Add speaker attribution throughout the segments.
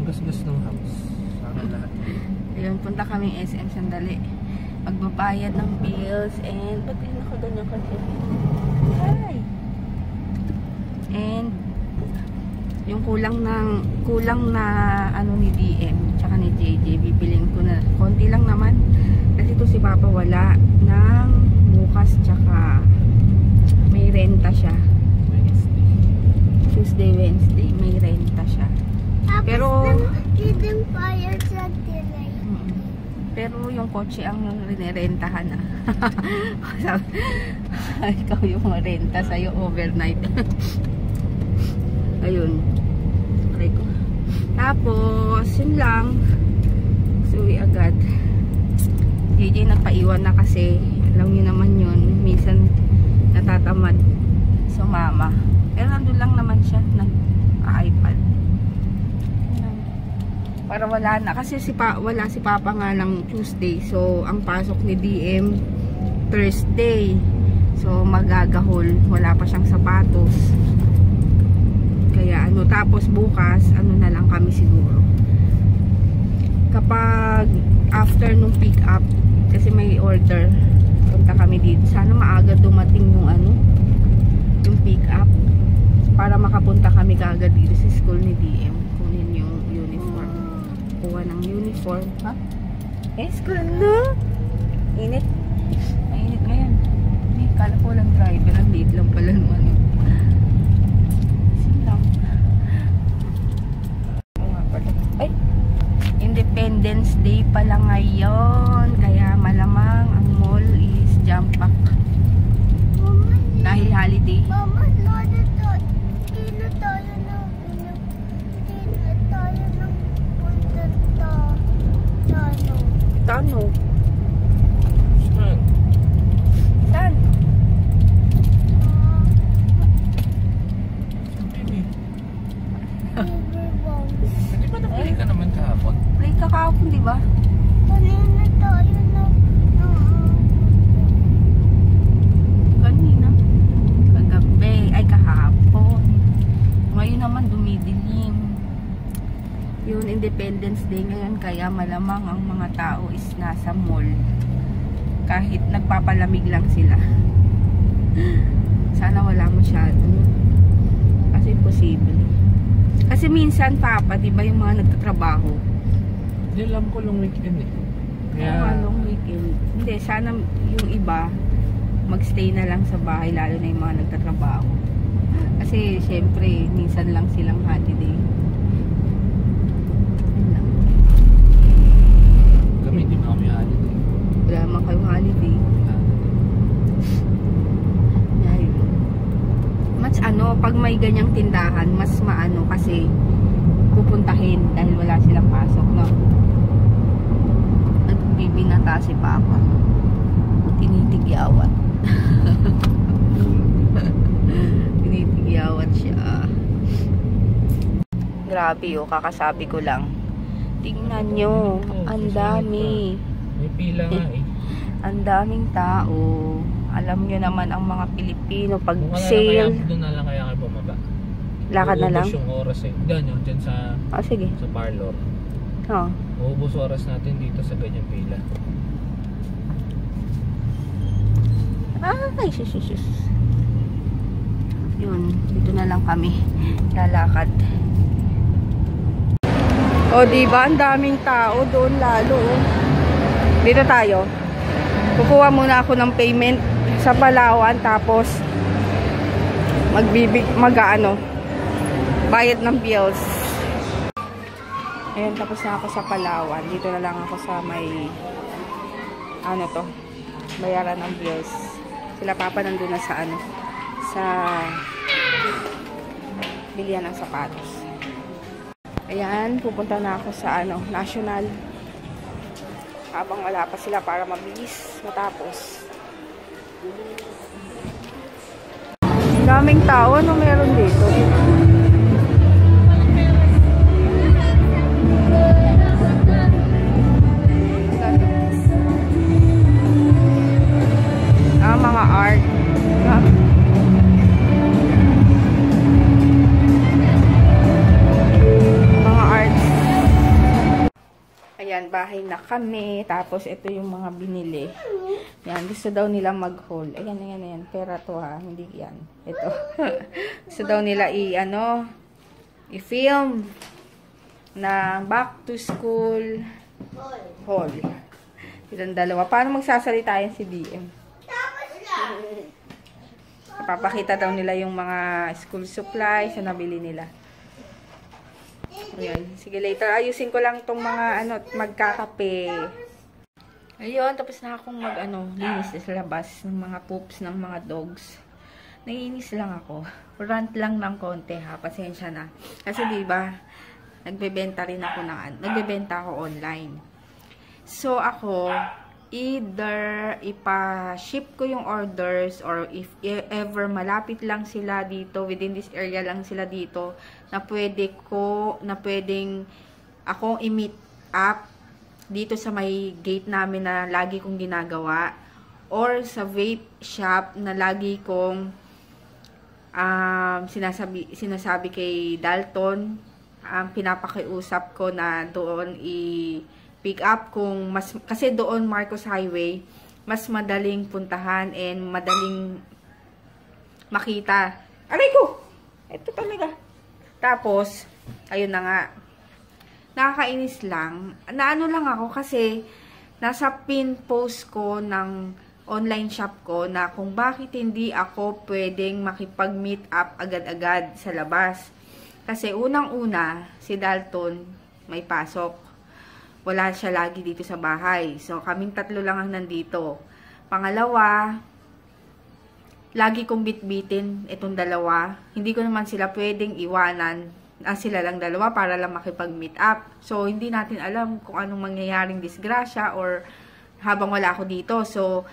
Speaker 1: gasgas ng house. Sana lahat.
Speaker 2: Ayun, punta kami SM sandali. Magbabayad ng bills and ba't din ako ganyan kasi? Hi! And yung kulang na ano ni DM tsaka ni JJ, bibiling ko na konti lang naman kasi ito si Papa wala ng bukas tsaka may renta siya. Tuesday, Wednesday may renta siya. Pero pero yung kotse ang rinirentahan na. Ikaw yung renta sa'yo overnight. Ayun. Try ko. Tapos, yun lang. Suwi agad. JJ nagpaiwan na kasi. Alam niyo naman yun. Minsan natatamad sumama. Pero nandun lang naman siya. Nag-iPad. Para wala na. Kasi wala si Papa nga ng Tuesday. So, ang pasok ni DM Thursday. So, magagahol. Wala pa siyang sapatos. Kaya ano, tapos bukas, ano na lang kami siguro. Kapag after nung pick up, kasi may order, punta kami dito. Sana maaga dumating yung ano, yung pick up. Para makapunta kami kaagad dito sa school ni DM. Kunin yung uniform. Kuha ng uniform. Ha? Eh, school na? Init. Mainit ngayon. Hindi, kala ko lang driver. Ang late lang pala nung ano. Ay, Independence Day pala ngayon. Kaya malamang ang mall is jam-pack. Dahil holiday.
Speaker 3: Mama,
Speaker 2: Tano?
Speaker 1: Saan?
Speaker 2: Saan?
Speaker 1: Hindi ba na-play ka naman kahapon?
Speaker 2: Play ka kahapon, di ba?
Speaker 3: Kanina tayo na.
Speaker 2: Kanina? Kagabi. Ay, kahapon. Ngayon naman dumidilim. Yun, Independence Day ngayon. Kaya malamang ang mga tao is nasa mall. Kahit nagpapalamig lang sila. Sana wala masyado. Kasi imposible. Kasi minsan, Papa, di ba yung mga nagtatrabaho?
Speaker 1: Hindi, alam ko long weekend eh.
Speaker 2: Kaya long weekend. Hindi, sana yung iba magstay na lang sa bahay, lalo na yung mga nagtatrabaho. Kasi, syempre, minsan lang silang holiday.
Speaker 1: Kami, hindi mo kami holiday.
Speaker 2: Wala naman kayo holiday. Mas ano, pag may ganyang tindahan, mas maano kasi pupuntahin dahil wala silang pasok, no? Nagbibinata si Papa. Tinitigyawat. Tinitigyawat siya. Grabe oh, kakasabi ko lang. Tingnan nyo, ang dami.
Speaker 1: May pila nga eh.
Speaker 2: Ang daming tao. Alam nyo naman ang mga Pilipino pag
Speaker 1: Kaya
Speaker 2: sale.
Speaker 1: doon na lang kaya kayo bumaba.
Speaker 2: Lakad na lang?
Speaker 1: Uubos yung oras eh. Diyan yun, dyan sa,
Speaker 2: sige.
Speaker 1: sa parlor.
Speaker 2: Oh.
Speaker 1: Uubos oras natin dito sa ganyang pila.
Speaker 2: Ay, sus. Yun, dito na lang kami lalakad. O, diba? Ang daming tao doon lalo. Dito tayo. Kukuha muna ako ng payment sa Palawan, tapos bayad ng bills. Ayun, tapos na ako sa Palawan. Dito na lang ako sa may bayaran ng bills. Sila Papa nandun na sa sa bilihan ng sapatos. Ayan, pupunta na ako sa National. Habang wala pa sila para mabilis matapos. Daming tao. Ano meron dito? Mga art. Mga arts. Ayan, bahay na kami. Tapos, ito yung mga binili. Yan, gusto daw nila mag-haul. Ayan, ayan, ayan. Pera to ha. Hindi yan. Ito. Gusto daw nila i-film na back to school haul. Ilang dalawa. Paano magsasalita yan si BM? Papakita daw nila yung mga school supplies na nabili nila. Ayan. Sige, later. Ayusin ko lang tong mga magkakape. Ayun, tapos na akong linis sa labas ng mga poops ng mga dogs. Naiinis lang ako. Rant lang ng konti ha. Pasensya na. Kasi diba, nagbebenta ako online. So, ako, either ipa-ship ko yung orders or if ever malapit lang sila dito, within this area lang sila dito, na pwedeng akong i-meet up dito sa may gate namin na lagi kong ginagawa, or sa vape shop na lagi kong sinasabi kay Dalton, pinapakiusap ko na doon i-pick up kasi doon Marcos Highway, mas madaling puntahan and madaling makita. Aray ko! Ito talaga. Tapos, ayun na nga. Nakakainis lang. Naano lang ako kasi nasa pin post ko ng online shop ko na kung bakit hindi ako pwedeng makipag-meet up agad-agad sa labas. Kasi unang-una, si Dalton may pasok. Wala siya lagi dito sa bahay. So, kaming tatlo lang ang nandito. Pangalawa, lagi kong bitbitin itong dalawa. Hindi ko naman sila pwedeng iwanan. Sila lang dalawa para lang makipag-meet up. So, hindi natin alam kung anong mangyayaring disgrasya or habang wala ako dito. So,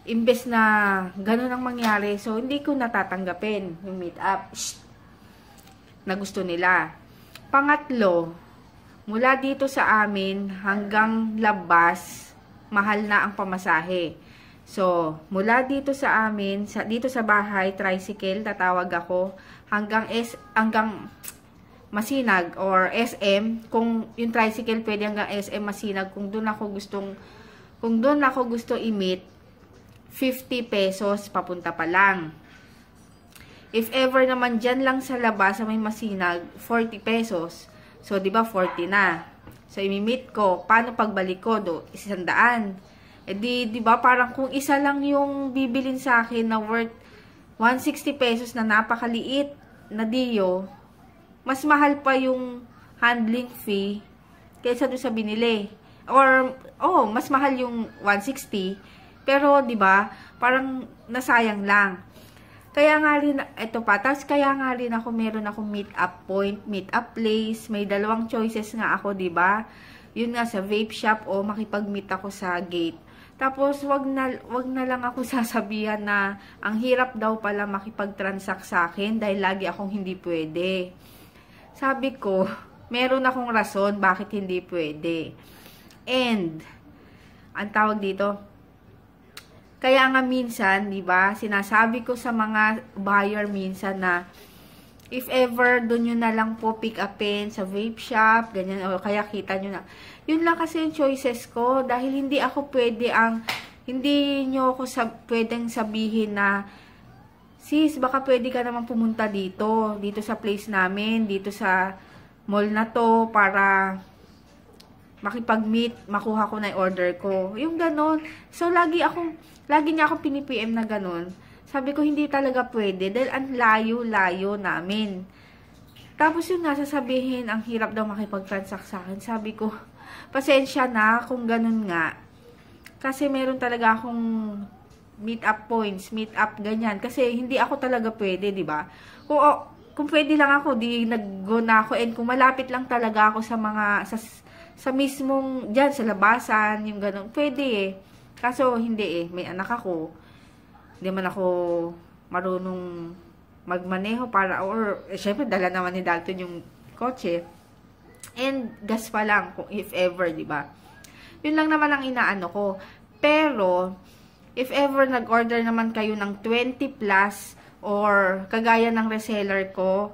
Speaker 2: imbes na ganun ang mangyari, so, hindi ko natatanggapin yung meet up na gusto nila. Pangatlo, mula dito sa amin hanggang labas, mahal na ang pamasahe. So, mula dito sa amin, dito sa bahay, tricycle, tatawag ako, hanggang Masinag or SM, kung yung tricycle pwede hanggang SM Masinag, kung doon ako gusto i-meet, 50 pesos papunta pa lang. If ever naman dyan lang sa labas sa may Masinag, 40 pesos. So, di ba 40 na. So, imi-meet ko. Paano pagbalik ko? 100. Eh di ba parang kung isa lang yung bibilin sa akin na worth 160 pesos na napakaliit na Dio, mas mahal pa yung handling fee kaysa doon sa binili. Or, mas mahal yung 160. Pero, di ba, parang nasayang lang. Kaya nga rin, kaya nga rin ako, meron akong meet-up point, meet-up place. May dalawang choices nga ako, di ba? Yun nga, sa vape shop o makipag-meet ako sa gate. Tapos, wag na lang ako sasabihan na ang hirap daw pala makipag-transact sa akin dahil lagi akong hindi pwede. Sabi ko, meron akong rason bakit hindi pwede. And, ang tawag dito, kaya nga minsan, di ba, sinasabi ko sa mga buyer minsan na if ever doon nyo na lang po pick upin sa vape shop, ganyan, o kaya kita nyo na. Yun lang kasi yung choices ko dahil hindi nyo ako pwedeng sabihin na, sis, baka pwede ka naman pumunta dito sa place namin, dito sa mall na to, para makipag-meet, makuha ko na yung order ko. Yung ganon. So, lagi niya akong pinipm na ganon. Sabi ko, hindi talaga pwede, dahil ang layo-layo namin. Tapos yung nasasabihin, ang hirap daw makipag-transact sa akin. Sabi ko, pasensya na kung ganon nga. Kasi meron talaga akong meet-up points, meet-up ganyan. Kasi hindi ako talaga pwede, di ba? Kung pwede lang ako, di nag-go na ako. And kung malapit lang talaga ako sa mismong, dyan, sa labasan, yung gano'n, pwede eh. Kaso, hindi eh. May anak ako. Hindi man ako marunong magmaneho syempre, dala naman ni Dalton yung kotse. And, gas pa lang, if ever, di ba? Yun lang naman ang inaano ko. Pero, if ever nag-order naman kayo ng 20 plus, or kagaya ng reseller ko,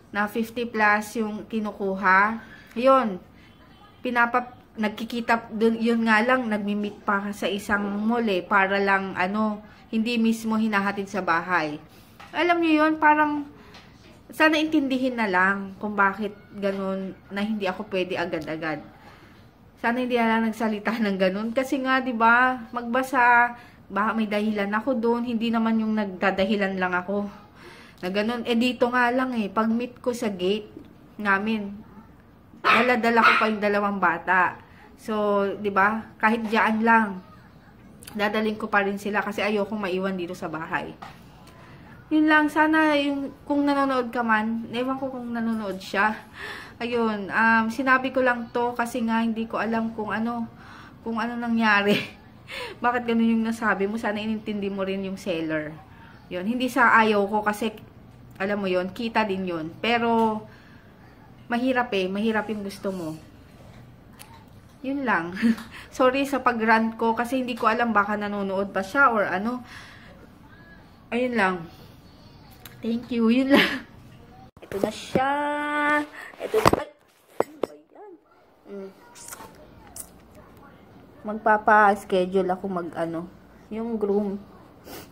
Speaker 2: na 50 plus yung kinukuha, yun, nagkikita, dun, yun nga lang, nagmi-meet pa sa isang mall para lang, hindi mismo hinahatid sa bahay. Alam niyo yun, parang, sana intindihin na lang kung bakit ganun, na hindi ako pwede agad-agad. Sana hindi na lang nagsalita ng ganun. Kasi nga, di ba, magbasa, baka may dahilan ako doon, hindi naman yung nagdadahilan lang ako. Na ganun, dito nga lang pag-meet ko sa gate namin, dala-dala ko pa yung 2 bata. So, 'di ba? Kahit diyan lang, dadaling ko pa rin sila kasi ayokong maiwan dito sa bahay. Yun lang, sana yung kung nanonood ka man, ewan ko kung nanonood siya. Ayun, sinabi ko lang 'to kasi nga hindi ko alam kung ano nangyari. Bakit ganun yung nasabi mo? Sana inintindi mo rin yung seller. Yun, hindi sa ayaw ko kasi alam mo yun, kita din yun. Pero mahirap yung gusto mo. Yun lang. Sorry sa pag-rant ko kasi hindi ko alam baka nanonood pa siya or ano. Ayun lang. Thank you. Yun lang. Ito na siya. Ito na. Ano ba yan? Magpapa-schedule ako yung groom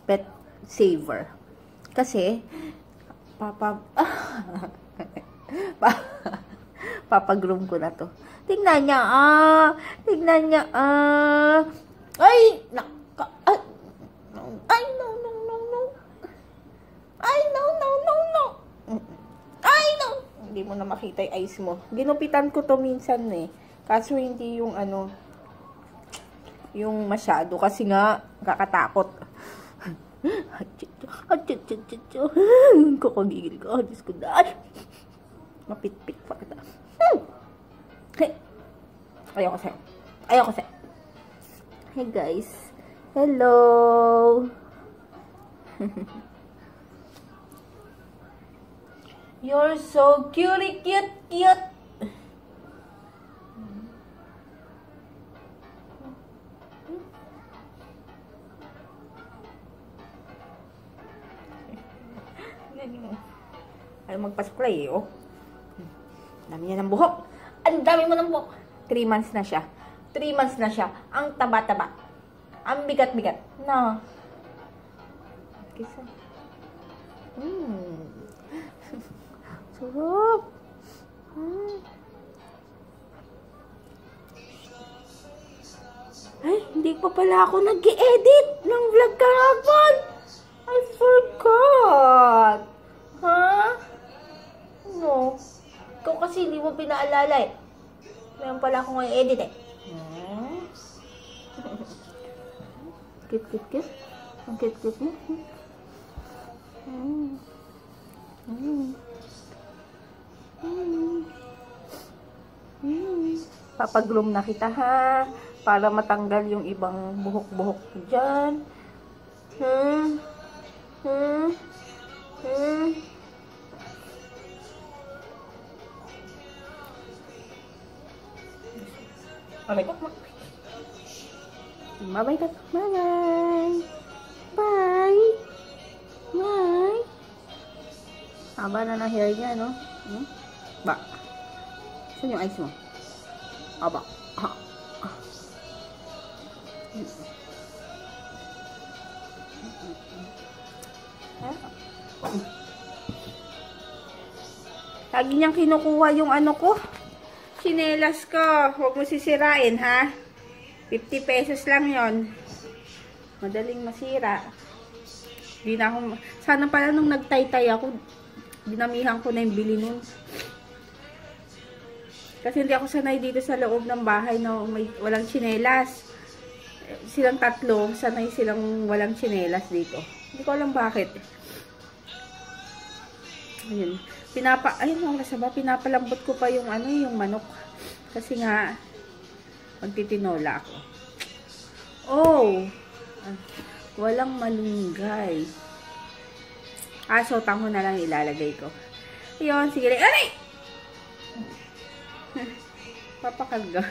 Speaker 2: pet saver. Kasi papa-groom ko na to. Tingnan niya, Tingnan niya, Ay! Naka! Ay, no. Ay, no. Ay, no! Hindi mo na makita yung eyes mo. Ginupitan ko to minsan Kaso hindi yung yung masyado. Kasi nga, kakatakot. Kakagigil ka. Diyos ko dahil. Mapit-pit pa kita. Ayoko sa'yo. Hey guys. Hello. You're so cute. Ayaw magpa-spray Dami niya ng buhok. Ang dami mo ng buhok. 3 months na siya. Ang taba-taba. Ang bigat-bigat. No. Kisa. Sarap. Ay, hindi pa pala ako nag-i-edit ng vlog kahapon. I forgot. No. Ikaw kasi hindi mo pinaalala Meron pala akong i-edit Cute. Ang cute mo. Papag-groom na kita para matanggal yung ibang buhok-buhok dyan. Bye. Haba na na hair niya, no? Ba. Saan yung eyes mo? Aba. Lagi niyang kinukuha yung ko. Chinelas ko. Huwag mo sisirain, 50 pesos lang yon. Madaling masira. Di na ako, sana pala nung nagtaytay ako, dinamihan ko na yung bili nun. Kasi hindi ako sanay dito sa loob ng bahay na walang chinelas. Silang tatlo, sanay silang walang chinelas dito. Hindi ko alam bakit. Ayun. Ayun, pinapalambot ko pa yung yung manok. Kasi nga, magtitinola ako. Walang malunggay. So, tango na lang ilalagay ko. Ayun, sige. Aray! Papakalga.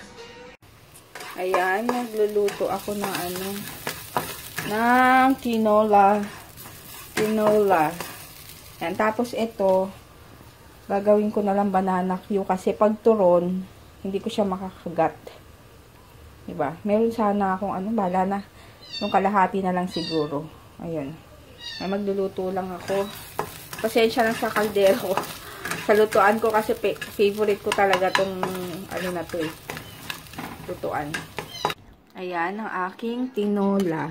Speaker 2: Ayan, nagluluto ako ng ng tinola. Yan, tapos ito, gagawin ko na lang banana Q kasi pag turon, hindi ko siya makakagat. Diba? Meron sana akong ano, bala na. Yung kalahati na lang siguro. Ayun. Ay, magluluto lang ako. Pasensya lang sa kaldero ko. Sa lutuan ko kasi favorite ko talaga tong ano na to eh. Lutuan. Ayan, ang aking tinola.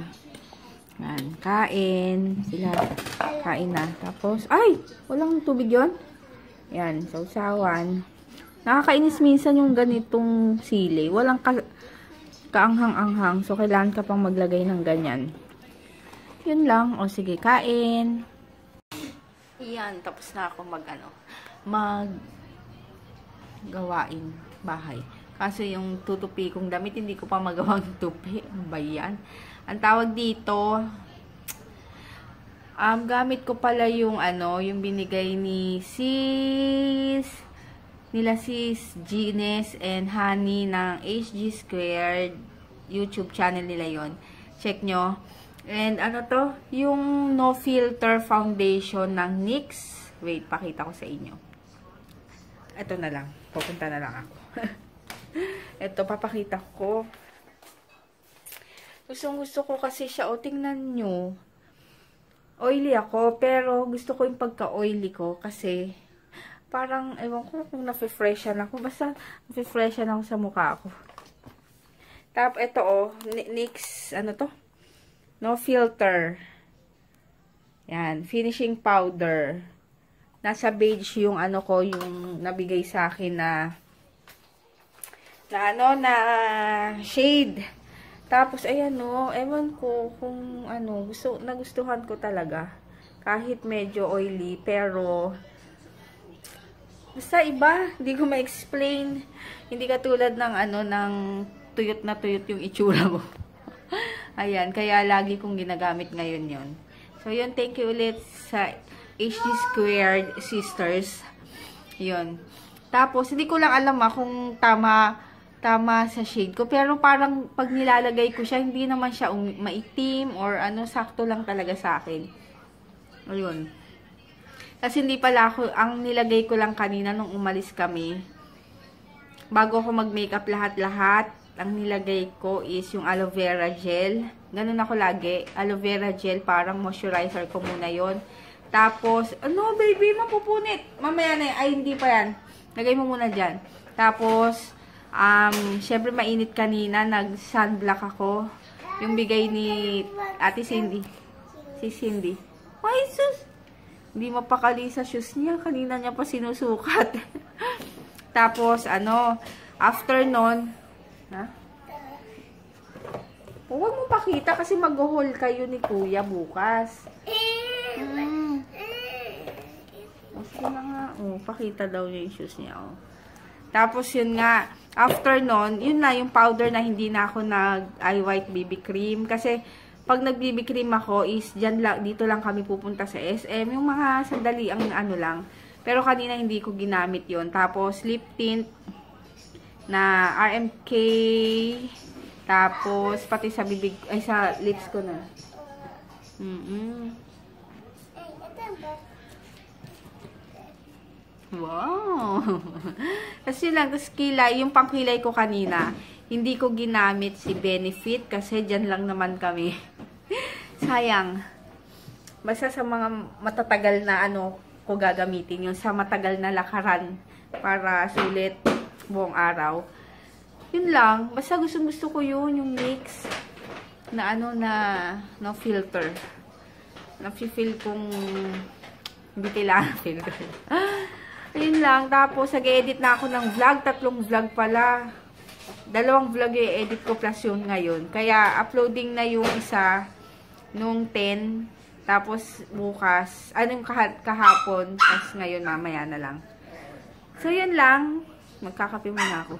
Speaker 2: Yan, kain. Sila, kain na. Tapos, ay! Walang tubig yon. Yan, sausawan. Nakakainis minsan yung ganitong sili. Walang kaanghang-anghang. So, kailangan ka pang maglagay ng ganyan. Yun lang. O, sige, kain. Yan, tapos na ako gawain bahay. Kasi yung tutupi kong damit, hindi ko pa magawang tupi. Ano ba yan? Ang tawag dito, gamit ko pala yung yung binigay ni nila sis Gines and Honey ng HG Squared. YouTube channel nila yon. Check nyo. And ano to? Yung No Filter Foundation ng NYX. Wait, pakita ko sa inyo. Ito na lang. Pupunta na lang ako. Ito, papakita ko. Gusto ko kasi siya. O, tingnan nyo. Oily ako, pero gusto ko yung pagka-oily ko kasi parang, ewan ko kung nafe-freshan ako. Basta, nafe-freshan ako sa mukha ko. Tapos, ito NYX, ano to? No Filter. Yan, finishing powder. Nasa beige yung ano ko, yung nabigay sa akin na shade. Tapos, ayan ewan ko kung nagustuhan ko talaga. Kahit medyo oily, pero basta iba, hindi ko ma-explain. Hindi katulad ng ng tuyot na tuyot yung itsura mo. Ayan, kaya lagi kong ginagamit ngayon yon. So, yun, thank you ulit sa HG Squared Sisters. Yun. Tapos, hindi ko lang alam kung tama sa shade ko. Pero parang pag nilalagay ko siya, hindi naman siya maitim or sakto lang talaga sa akin. Ayun. Kasi hindi pala ang nilagay ko lang kanina nung umalis kami. Bago ako mag-makeup lahat-lahat, ang nilagay ko is yung aloe vera gel. Ganun ako lagi. Aloe vera gel, parang moisturizer ko muna yon. Tapos, baby, mapupunit. Mamaya na yan. Ay, hindi pa yan. Lagay mo muna dyan. Tapos, syempre mainit kanina, nag-sunblock ako. Yung bigay ni Ate Cindy. Si Cindy. Ay, sus! Hindi mapakali sa shoes niya. Kanina niya pa sinusukat. Tapos, after nun, huwag mo pakita kasi mag-haul kayo ni Kuya bukas. Sige na nga. Pakita daw niya yung shoes niya. Tapos, yun nga. After nun, yun na yung powder na hindi na ako nag-eye white BB cream. Kasi, pag nag-BB cream ako is dito lang kami pupunta sa SM. Yung mga sandali ang lang. Pero kanina hindi ko ginamit yon. Tapos, lip tint na RMK. Tapos, pati sa bibig, sa lips ko na. Wow! Kasi lang, tapos kilay, yung pangkilay ko kanina, hindi ko ginamit si Benefit kasi dyan lang naman kami. Sayang. Basta sa mga matatagal na ko gagamitin, yung sa matagal na lakaran para sulit buong araw. Yun lang. Basta gusto ko yun, yung mix na no filter. Nafi-feel kong hindi kailangan filter. Ayun lang. Tapos, nag-edit na ako ng vlog. 3 vlog pala. 2 vlog i-edit ko plus yun ngayon. Kaya, uploading na yung isa nung 10. Tapos, bukas. Kahapon. Tapos, ngayon, mamaya na lang. So, yun lang. Magkakape muna ako.